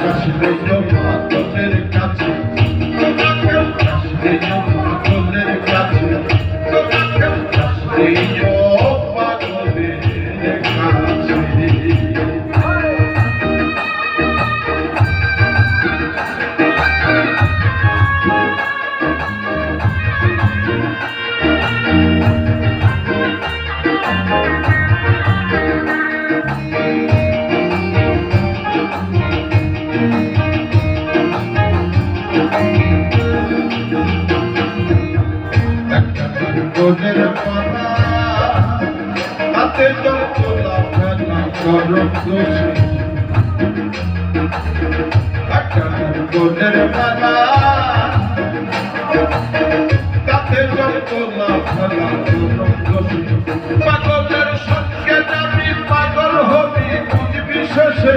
আসলে পাগলের কাছে আসলে পাগলের কাছে আসলে পাগলের কাছে গোলের পাতা হাতে যত লাফানা করম দোষে গোলের পাতা হাতে যত লাফানা করম দোষে পাগলের সঙ্গে যাবি পাগল হবি বুঝবি শেষে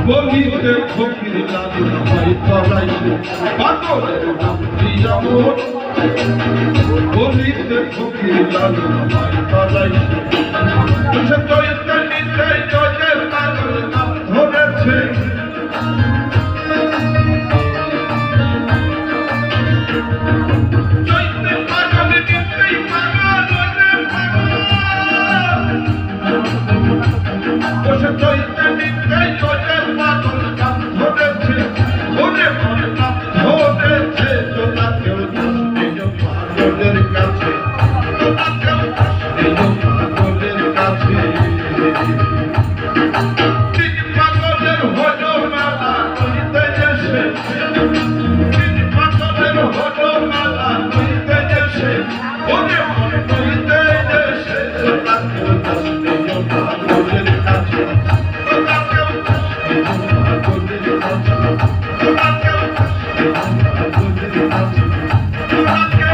বলিতে ফকির লালু ভাই তলাইছে পাগলের নাম প্রিয়মোর বলিতে ফকির লালু ভাই তলাইছে সে চৈতে নিতে জয়ের পাগল নাম ধরেছে চৈতে পাগল নিতেই পাগল সে চৈতে নিতেই জয়ের পাগল নাম ধরেছে ওরে মনে নাম ধরেছে তোলা কেউ পাগলের কাছে তোলা কেউ পাগলের কাছে পাগলের হলো মেলা করিতে এসে পাগলের হলো মেলা করিতে এসে ওরে মনে করিতে এসে তোলা কেউ পাগলের কাছে তোলা কেউ পাগলের কাছে তোলা কেউ পাগলের কাছে তোলা কেউ